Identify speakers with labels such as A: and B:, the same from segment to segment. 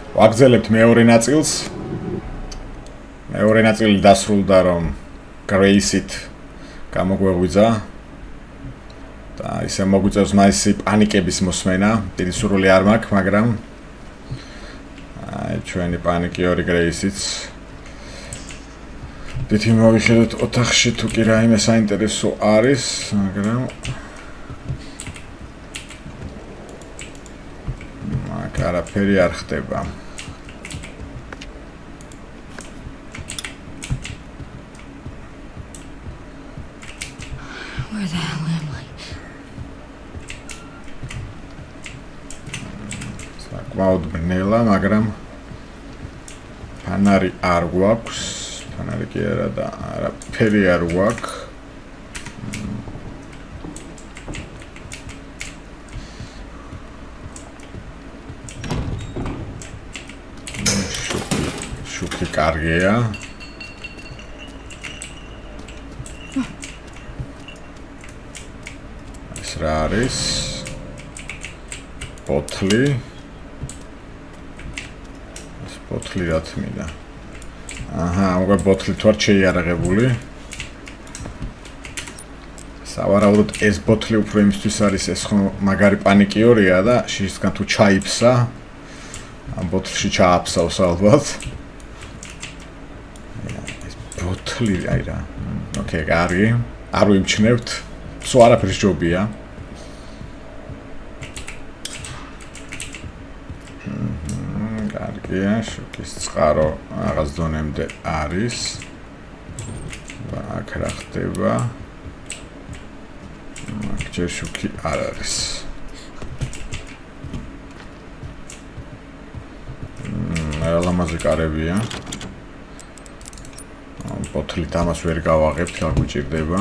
A: ვაგრძელებთ მეორე ნაწილს. მეორე ნაწილი დასრულდა, რომ გრეისით გამოგვეღვიძა და ისე მოგვიწევს მასი პანიკების მოსმენა. დიდი სურვილი არ მაქვს, მაგრამ ჩვენი პანიკიორი გრეისიც დითი მოვიხედოთ ოთახში თუ კი რაიმე საინტერესო არის, მაგრამ არაფერი არ ხდება.
B: Where the hell am I?
A: საკმაოდ ბნელა, მაგრამ ფანარი არ გვაქვს. ფანარი კი არა და არაფერი არ გვაქვს. შუქი კარგია. ეს რა არის? ბოთლი. ეს ბოთლი რა თმინდა? აჰა, უკვე ბოთლი თუ არ შეიარაღებული. სავარაუდოდ ეს ბოთლი უფრო იმისთვის არის, ეს ხო მაგარი პანიკიორია და შისგან თუ ჩაიფსა, ამ ბოთლში ჩააფსავს ალბათ. ეს ბოთლი აი რა. ოკეი, კარგი. არ ვიმჩნევთ. სულ არაფერს ჯობია. კარგია, შუქის წყარო რაღაც დონემდე არის. აქ რა ხდება? აქ ჯერ შუქი არ არის. ლამაზი კარებია. ბოთლით ამას ვერ გავაღებთ, გაგვიჭირდება.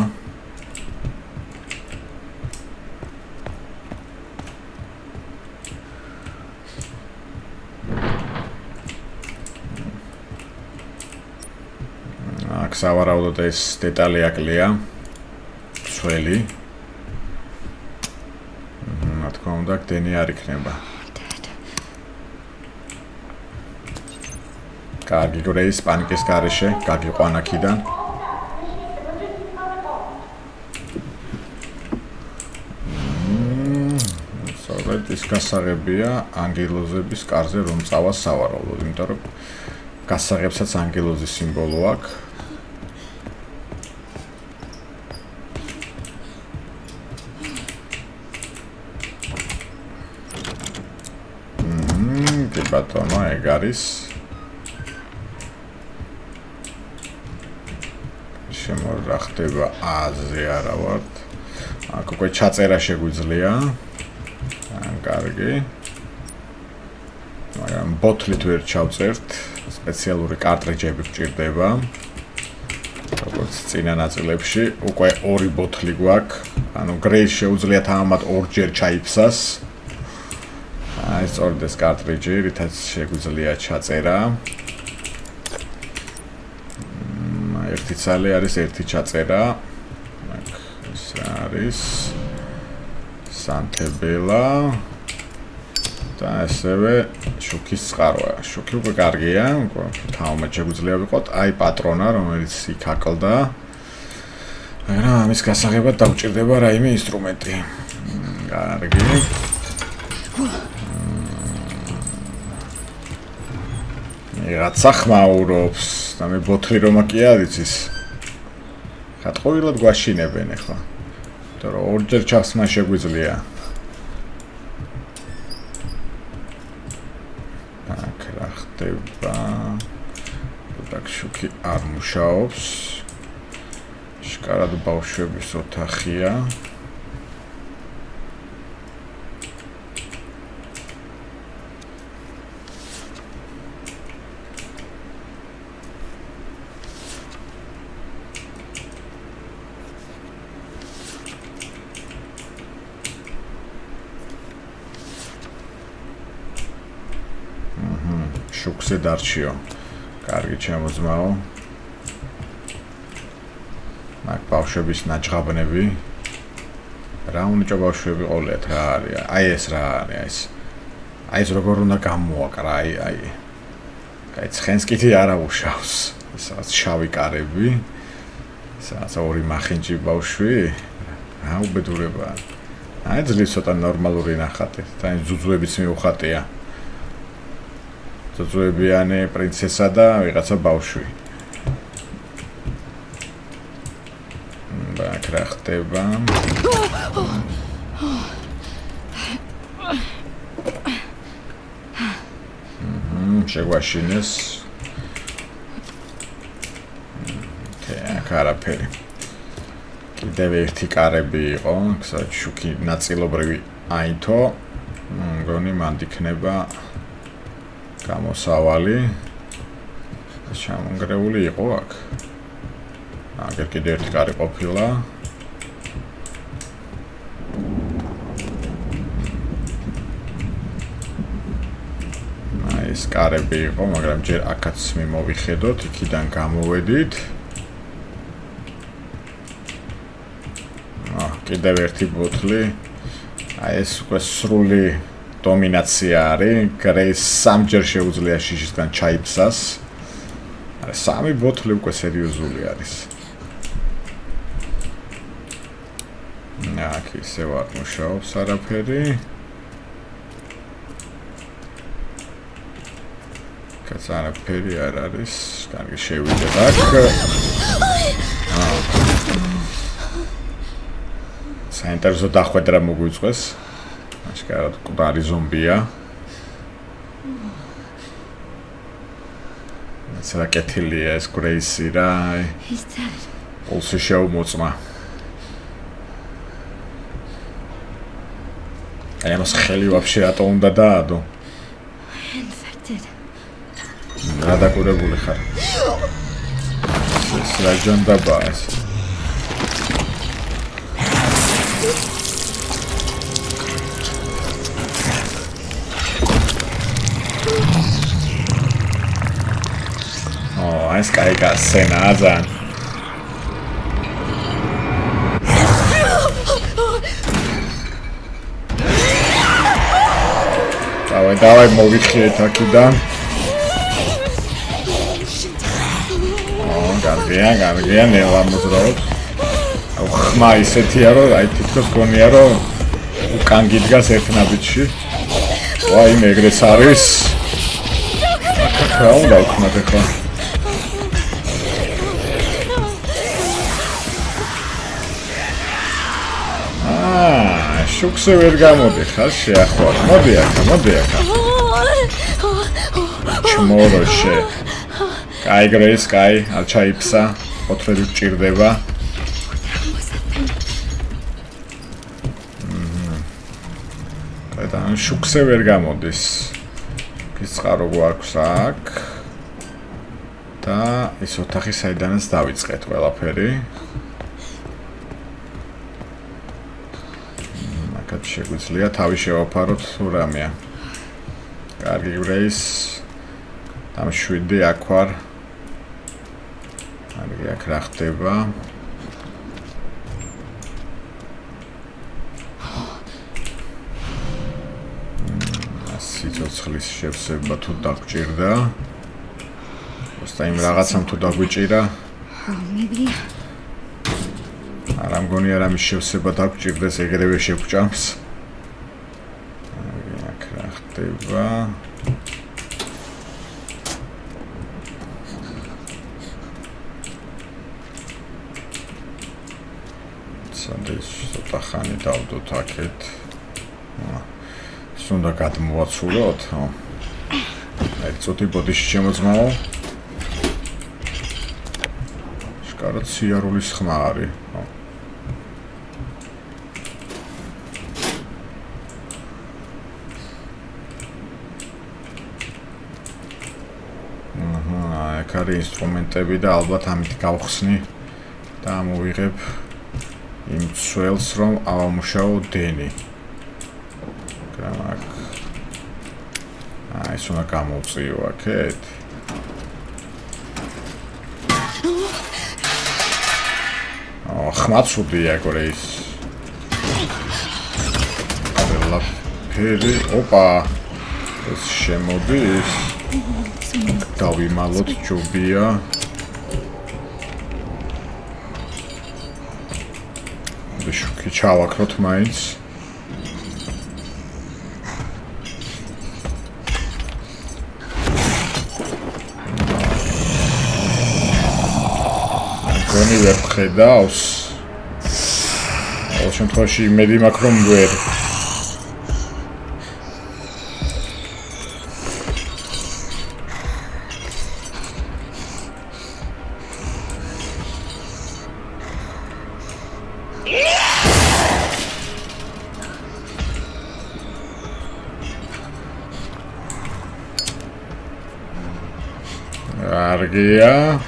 A: აქ სავარაუდოდ ეს დეტალი აკლია. სველი. რა თქმა უნდა, გდენი არ იქნება. კარგი, გრეის პანიკის გარეშე, გაგიყვან აქიდან. სწორედ ის გასაღებია ანგელოზების კარზე რომ წავა სავარაუდოდ, იმიტომ რომ გასაღებსაც ანგელოზის სიმბოლო აქვს. კი ბატონო, ეგ არის. რა ხდება აზე არა ვართ. აქ უკვე ჩაწერა შეგვიძლია. კარგი. მაგრამ ბოთლით ვერ ჩავწერთ. სპეციალური კარტრიჯები გვჭირდება. როგორც წინა ნაწილებში, უკვე ორი ბოთლი გვაქვს. ანუ გრეის შეუძლიათ ამათ ორჯერ ჩაიფსას. აი სწორედ ეს კარტრიჯი, რითაც შეგვიძლია ჩაწერა. ერთი ცალი არის ერთი ჩაწერა. აქ ეს არის სანთებელა და ასევე შუქის წყაროა. შუქი უკვე კარგია, უკვე თავმეთ შეგვიძლია ვიყოთ. აი პატრონა, რომელიც იქ აკლდა. მაგრამ ამის გასაღებად დაგვჭირდება რაიმე ინსტრუმენტი. კარგი. რაცა ხმაურობს და მე ბოთლი რომ კი არის ის. ხატყოვილად გვაშინებენ ახლა. იმიტომ რომ ორჯერ ჩასმა შეგვიძლია. აქ რა ხდება? აქ შუქი არ მუშაობს. შკარად ბავშვების ოთახია. შუქზე დარჩიო. კარგი ჩემოძმაო. მაგ ბავშვების ნაჭღაბნები. რა უნიჭო ბავშვები ყოლიათ რა არის? აი ეს რა არის? აი ეს როგორ უნდა გამოაკრა, აი. აი ცხენს კიდე არ აუშავს. სადაც შავი კარები. სადაც ორი მახინჯი ბავშვი. რა უბედურებაა. აი ძლივ ცოტა ნორმალური ნახატი. და ზუძუებიც მიუხატია. ზუძუებიანი პრინცესა და ვიღაცა ბავშვი. და რა ხდება? შეგვაშინეს. კარაფერი. კიდევ ერთი კარები იყო, სადაც შუქი ნაწილობრივი აითო. მგონი მანდ იქნება გამოსავალი. ჩამონგრეული იყო აქ. აგერ კიდევ ერთი კარი ყოფილა. ეს კარები იყო, მაგრამ ჯერ აქაც მიმოვიხედოთ, იქიდან გამოვედით. კიდევ ერთი ბოთლი. აი ეს უკვე სრული დომინაცია არის. გრეის სამჯერ შეუძლია შიშისგან ჩაიფსას. სამი ბოთლი უკვე სერიოზული არის. აქ ისევ არ მუშაობს არაფერი. კაც არაფერი არ არის. კარგი შევიდეთ აქ. საინტერესო დახვედრა მოგვიწვეს. აშკარად მკვდარი ზომბია. ცოტა კეთილია ეს გრეისი რა. პულსი შეუმოწმა. აი ამას ხელი ვაფშე რატო უნდა დაადო? რა დაკურებული ხარ? ეს რა ჯანდაბაა ეს? ეს კაი გასცენაა ძალიან. დავай მოვიხიეთ აქიდან. გარგია ნელა მოძრაობს. ხმა ისეთია რომ აი თითქოს გონია რომ უკან გიდგას ერთ ნაბიჯში. ვაი მეგრეც არის. რა უნდა ვქნათ ახლა? შუქზე ვერ გამოდიხარ შეახვალ. მოდი აქ. ჩმოროშე. კაი გრეის, კაი, არ ჩაიფსა. ოთრები გჭირდება. და შუქზე ვერ გამოდის. ის წყარო გვაქვს აქ. და ის ოთახი საიდანაც დავიწყეთ ყველაფერი. შეგვიძლია თავი შევაფაროთ თუ რამეა. კარგი გრეის. ამ 7 აქ ვარ. კარგი აქ რა ხდება? სიცოცხლის შევსება თუ დაგჭირდა. უბრალოდ იმ რაღაცამ თუ დაგვიჭირა. არა მგონი არ ამის შევსება დაგჭირდეს ეგრევე შევჭამს. აქ რა ხდება? სანდეს ცოტა ხანი დავდოთ აქეთ. უნდა გადმოვაცულოთ. აი ცოტი ბოდიში შემოძმაო. შკარად სიარულის ხმა არის. აქ არის ინსტრუმენტები და ალბათ ამით გავხსნი და ამოვიღებ იმ ცველს რომ ავამუშაო დენი. ეს უნდა გამოვწიო აქეთ. ხმა ცუდია გრეის. ყველაფერი, ოპა. ეს შემოდის. დავიმალოთ ჯობია. შუქი ჩავაქროთ მაინც. გონი ვერ ხედავს. ყოველ შემთხვევაში იმედი მაქვს რომ ვერ. კარგია.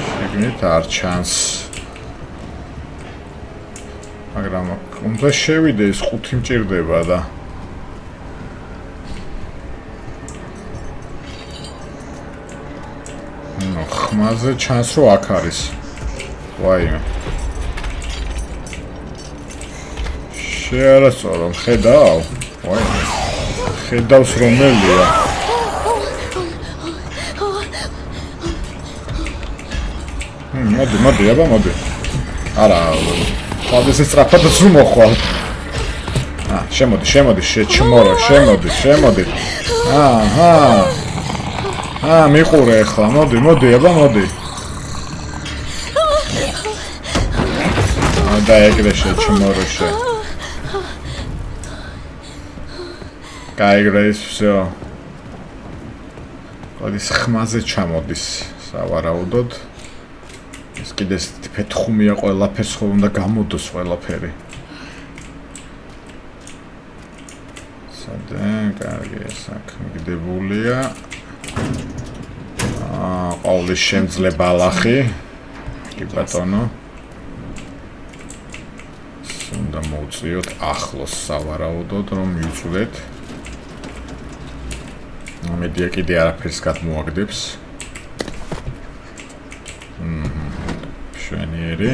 A: შეგნით არ ჩანს. მაგრამ უნდა შევიდე ეს 5 მჭირდება და ხმაზე ჩანს რომ აქ არის. ვაიმე. შეარასწორო ხედავ? ვაიმე. ხედავს რომელია? მოდი, აბა მოდი. არა, თავის სწრაფად ზუ მოხვალ. შემოდი, შეჩმორო, შემოდი. აჰა. მიყურე ახლა, მოდი, აბა მოდი. და ეგრე შეჩმორო შე. გაიგრე ის всё. ყოდის ხმაზე ჩამოდის, სავარაუდოდ. ეს კიდე ფეთხუმია ყველაფერს ხო უნდა გამოდოს ყველაფერი. სადე, კარგი, აქ მიგდებულია. ყოლის შემძლე ბალახი. კი ბატონო. უნდა მოვწიოთ ახლოს სავარაუდოდ რომ მივწვდეთ. მედია კიდე არაფერს გადმოაგდებს. შვენიერი.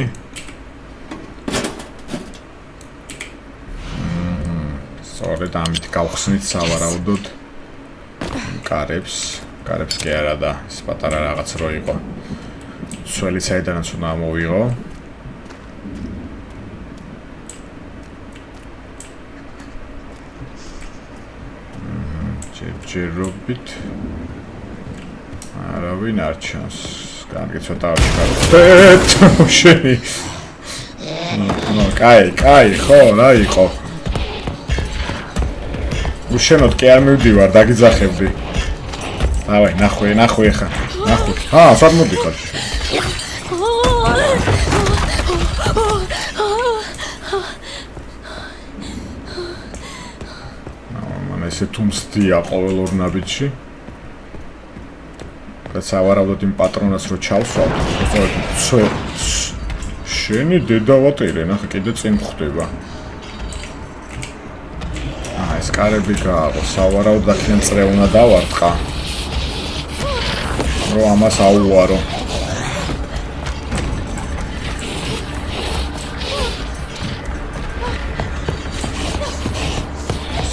A: სწორედ ამით გავხსნით სავარაუდოდ კარებს კი არა და ეს პატარა რაღაც რო იყო. სველი საიდანაც უნდა მოვიღო. ჯერობით არავინ არ ჩანს. კარგი ცოტა ავშკარებ. შენი. კაი, ხო, რა იყო? უშენოდ კი არ მივდივარ, დაგიძახებდი. დავაი, ნახვე ხა. ნახვე. სად მოდიხარ? ესე თუმსდია ყოველ ორ ნაბიჯში. და სავარაუდოდ იმ პატრონას რო ჩავსვავ, შენი დედავატირე, ნახე კიდე წინ ხვდება. ეს კარები გააღო, სავარაუდოდ აქედან წრე უნდა დავარტყა. რო ამას აუვარო.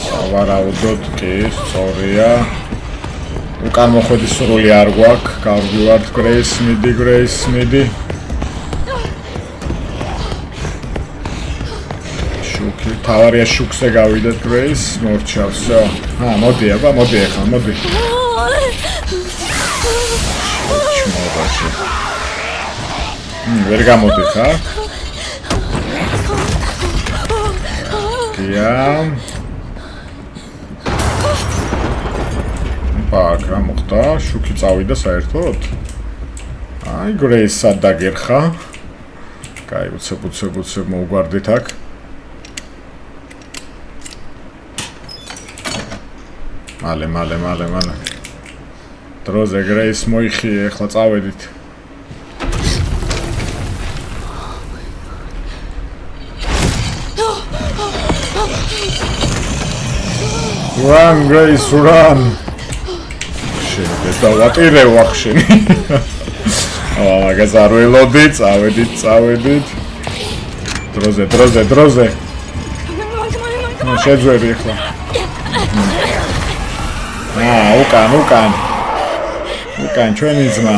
A: სავარაუდოდ კი, სწორია. უკან მოხვედი სრული არ გვაქვს, გავგვივართ გრეის მიდი. შუქი, თავარია შუქზე გავიდეთ გრეის, მორჩა, всё. მოდი ახლა, მოდი. ჩმოვაში. ვერ გამოდი ხა? გია. აქ რა მოხდა? შუქი წავიდა საერთოდ? აი გრეის სად დაგერხა? კაი, უცებ მოვგვარდით აქ. მალე. დროზე გრეის მოიხიე, ახლა წავედით. Run, Grace, run! ვახშენებ და ვატირე ვახშენი. მაგას არ ველოდი, წავედით. დროზე. ნუ შეძვები ახლა. უკან ჩვენი ძმა.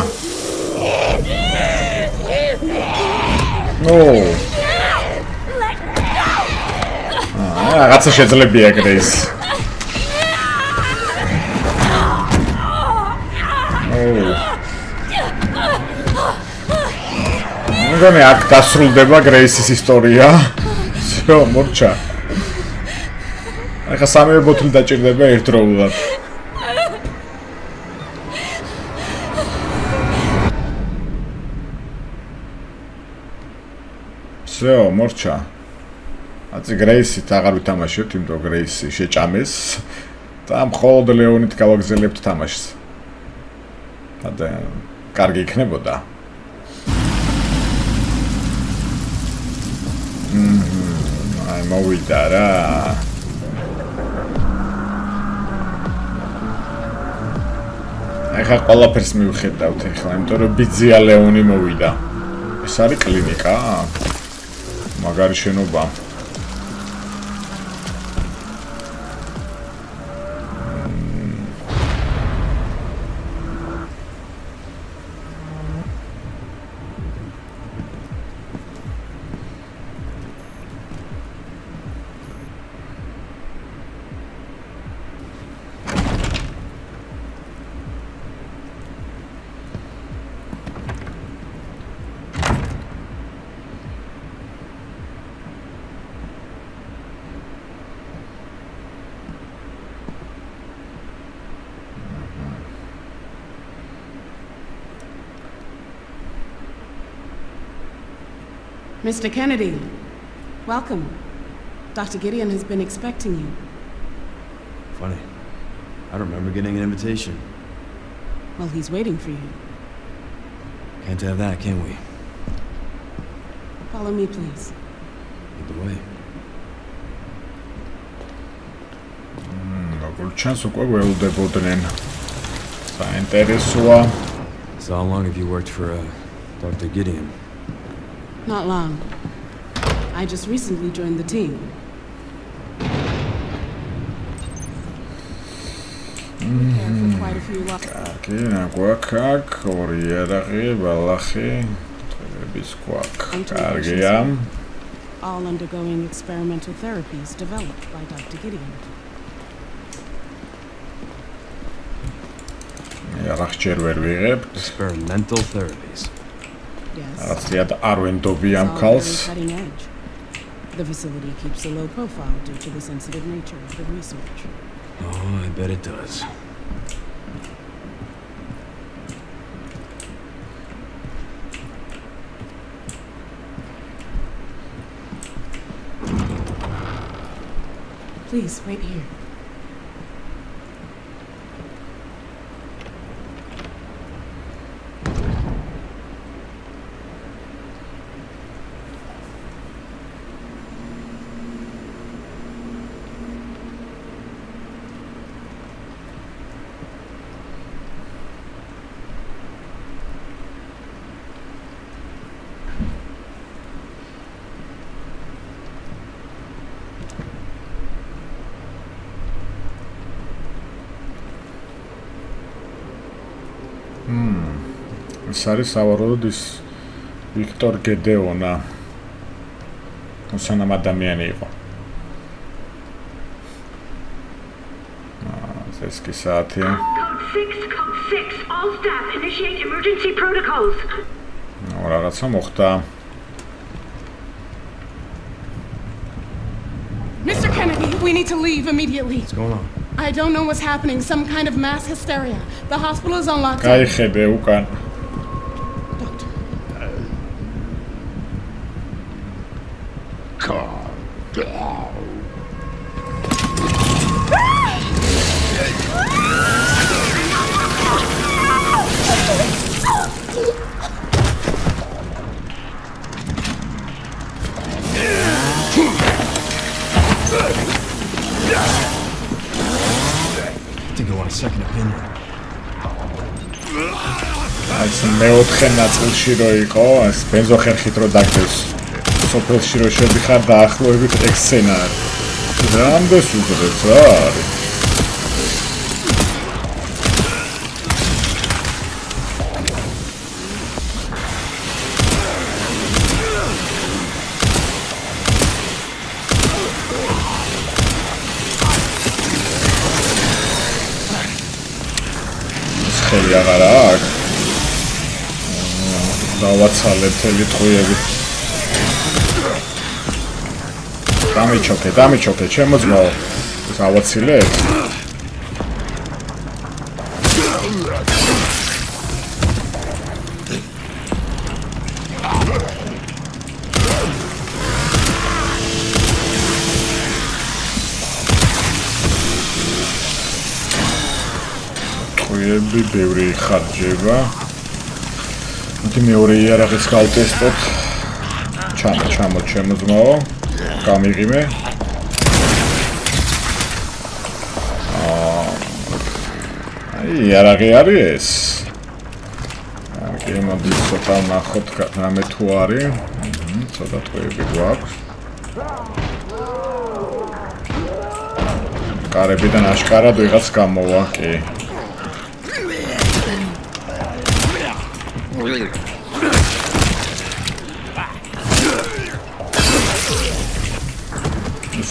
A: რაღაცა შეძლებია გრეის. მგონი აქ დასრულდება გრეისის ისტორია. всё, მორჩა. ახლა სამივე ბოთლი დაჭირდება ერთდროულად. всё, მორჩა. აწი გრეისით აღარ ვითამაშებთ, იმიტომ გრეისი შეჭამეს და მხოლოდ ლეონით გავაგზელებთ თამაშს. და კარგი იქნებოდა. აი მოვიდა რა. ახლა ყველაფერს მივხედავთ ახლა, იმიტომ რომ ბიძია ლეონი მოვიდა. ეს არის კლინიკა? მაგარი შენობა.
B: Mr. Kennedy, welcome. Dr. Gideon has been expecting you.
C: Funny. I don't remember getting an invitation.
B: Well, he's waiting for you.
C: Can't have that, can we?
B: Follow me, please.
C: Lead the way.
A: Chance უკვე ველოდებოდნენ. საინტერესოა.
C: So how long have you worked for Dr. Gideon?
B: Not long. I just recently joined the team. For quite a few
A: კარგი, ნაგვაქ, ორი ერაღი, ბალახი, ტყეების გვაქ. კარგია.
B: All undergoing experimental therapies developed by Dr. Gideon.
A: ერაღს ჯერ ვერ ვიღებთ.
C: Experimental therapies.
B: Yes.
A: Rastiad არ ვენდობი ამ ქალს.
B: The facility keeps a low profile due to the sensitive nature of the research.
C: Oh, I bet it does.
B: Please, wait here.
A: ეს არის სავარაუდოდ ის ვიქტორ გედეონა. სანამ ადამიანი იყო. ეს კი საათია.
D: Code 6, all staff initiate emergency protocols.
A: რაღაცა მოხდა.
B: Mr. Kennedy, we need to leave immediately.
C: What's going on?
B: I don't know what's happening. Some kind of mass hysteria. The hospital is on lockdown.
A: გაიხედე უკან.
B: Doctor.
C: I think I want a second opinion.
A: მეოთხე ნაწილში რო იყო, ეს ბენზოხერხით რო დაგდევს სოფელში რო შედიხარ დაახლოებით ეგ სცენა არის. რამდენს უძრებს რა არის? ხელი აღარა აქვს. დავაცალე მთელი ტყუიები. დამიჩოქე, ჩემო ძმაო. ეს ავაცილეთ? ტყუიები ბევრი ხარჯება. მოდი მეორე იარაღიც გავტესტოთ. ჩამო, ჩემო ძმაო. გამიღიმე. იარაღი არის ეს. კი, მოდი ცოტა ნახოთ რამე თუ არის. ცოტა ტყუიები გვაქვს. კარებიდან აშკარად ვიღაც გამოვა, კი.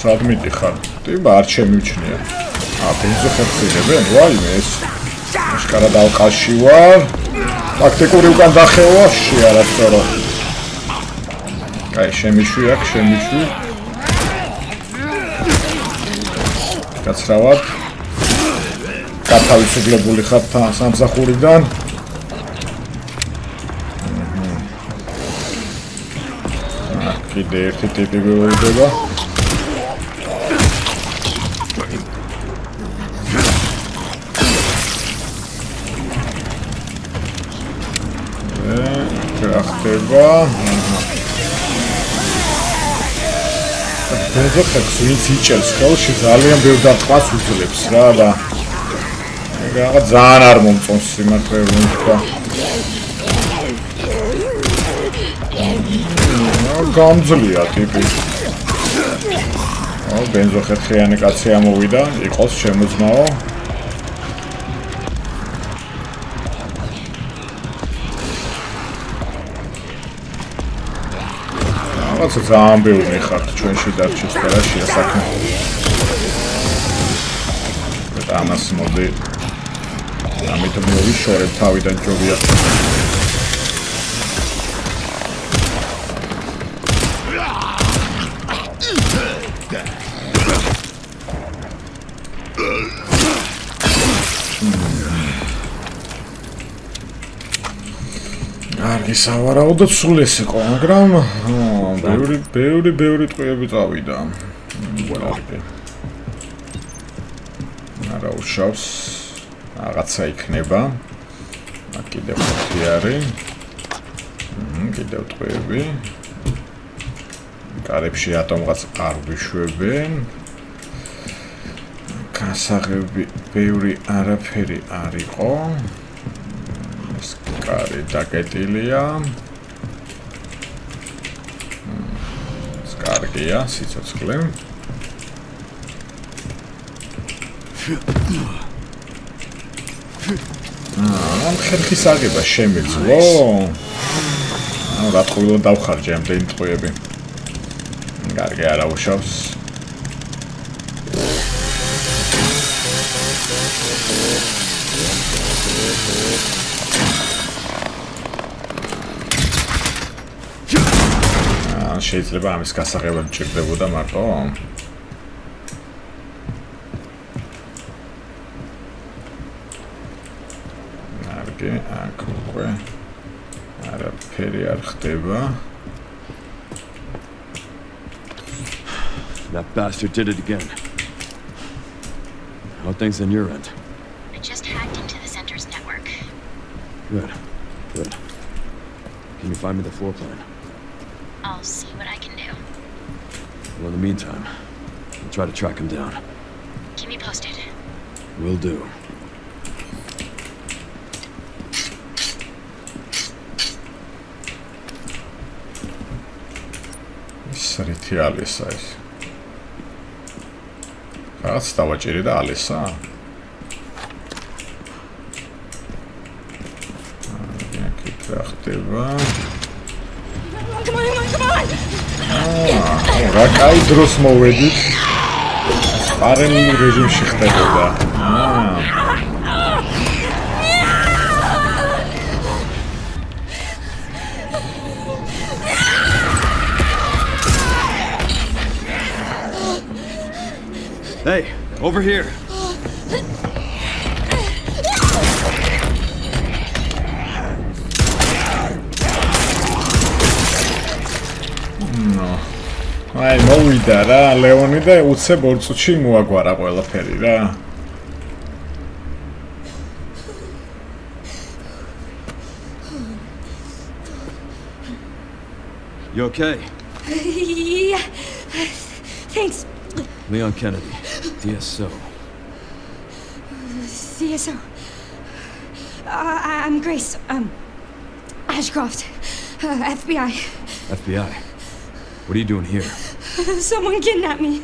A: სადმიტი ხარ? ტიბა არ შემიჩნია. ბენზოხერხილებენ, ვაიმე ეს. აშკარად ალყაში ვარ. ტაქტიკური უკან დახევაში არასწორო. აი, შემიშვი აქ, შემიშვი. გაცრავად. გათავისუფლებული ხარ სამსახურიდან. კიდე ერთი ტიპი გველდება. ხდება. ბენზოხერხს ვინც იჭერს ხელში ძალიან ბევრ დარტყმას უძლებს რა და რაღაც ძალიან არ მომწონს სიმართლე რომ თქვა. გამძლია ტიპი. ბენზოხერხიანი კაცი ამოვიდა, იყოს შემოძმაო. რაღაცა ძალიან ბევრი ხართ ჩვენში დარჩეს და რა შეასაქმე. და ამას მოდი ამიტომ მოვიშორებ თავიდან ჯობია. კარგი სავარაუდოდ სულ ეს იყო, მაგრამ ბევრი ტყუიები წავიდა. კარგი. არა უშავს. რაღაცა იქნება. კიდევ ხუთი არის. კიდევ ტყუიები. კარებში ატომღაც არ ვიშვებენ. გასაღები ბევრი არაფერი არ იყო. კარი დაკეტილია. კარგია, სიცოცხლე. ამ ხერხის აგება შემეძლო. რა თქმა დავხარჯე ამდენი ტყუიები. კარგი არა უშავს. შეიძლება ამის გასაღება მჭირდებოდა მარტო. კარგი, აქ უკვე არაფერი არ ხდება.
C: That bastard did it again. How are things on your end?
E: I just hacked into the center's network.
C: Good. Can you find me the floor plan?
E: I'll see what I can do.
C: Well, in the meantime, I'll try to track him down.
E: Keep me posted.
C: Will do.
A: რითი ალისა ეს? რაც დავაჭირი და ალისა? აქეთ რა ხდება? რა კაი დროს მოვედით. პარალელურ რეჟიმში ხდებოდა.
C: Hey, over here.
A: აი მოვიდა რა ლეონი და უცებ 2 წუთში მოაგვარა ყველაფერი რა.
C: You okay?
F: Yeah. Thanks.
C: Leon Kennedy, DSO.
F: CSO. I'm Grace. Ashcroft. FBI.
C: FBI. What are you doing here?
F: Someone kidnapped me.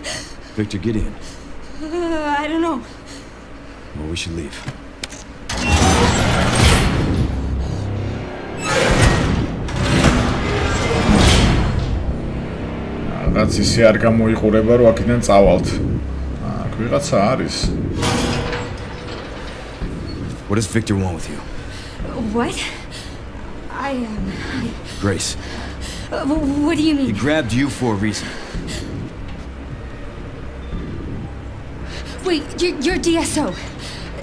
C: Victor Gideon.
F: I don't know.
C: Well, we should leave.
A: რაც ისე არ გამოიყურება რომ აქედან წავალთ. აქ ვიღაცა არის.
C: What does Victor want with you?
F: What?
C: Grace.
F: What do you
C: He
F: mean?
C: grabbed you for a reason.
F: Wait, you're DSO.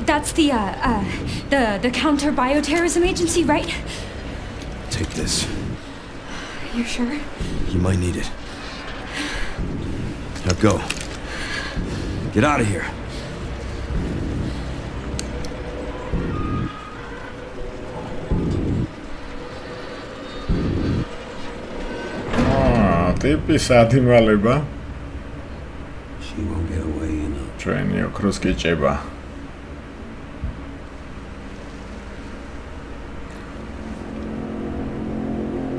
F: That's the counter bioterrorism agency, right?
C: Take this.
F: You sure?
C: You might need it. Now go. Get out of here.
A: ტიპის ადიმალება.
G: She won't get away, you know.
A: ჩვენი ოქროს გიჭება.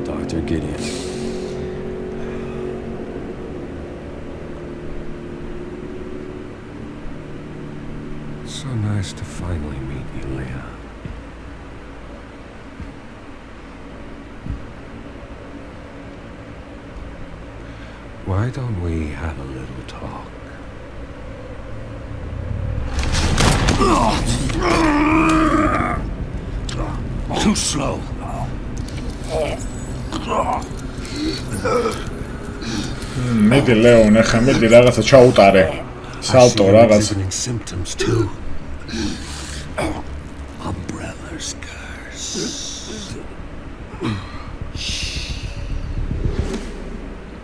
C: Dr. Gideon.
G: So nice to finally meet you, Leon. Why don't we have a little talk? Too slow.
A: მედი ლეონ, ახლა მედი რაღაცა ჩაუტარე. სალტო რაღაც.
G: Exhibiting symptoms too. Umbrella's curse.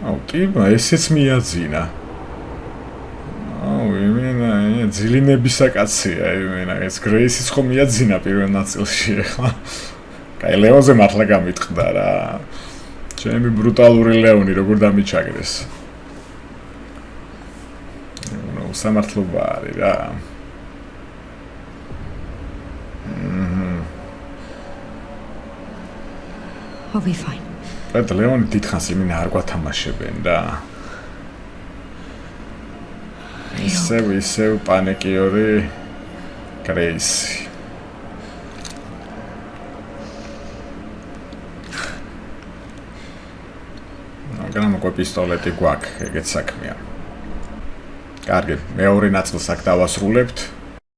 A: აუ, ტიპა, ესეც მიაძინა. აუ, იმენა, ძილინებისა კაცია, იმენა, ეს გრეისიც ხომ მიაძინა პირველ ნაწილში ახლა. კაი, ლეონზე მართლა გამიტყდა რა. ჩემი ბრუტალური ლეონი როგორ დამიჩაგრეს. სამართლობა არის რა.
F: I'll be fine.
A: და ლეონი დიდხანს იმენა არ გვათამაშებენ რა. ისევ პანიკიორი კრეისი. მაგრამ უკვე პისტოლეტი გვაქვს, ეგეც საქმეა. კარგი, მეორე ნაწილს აქ დავასრულებთ.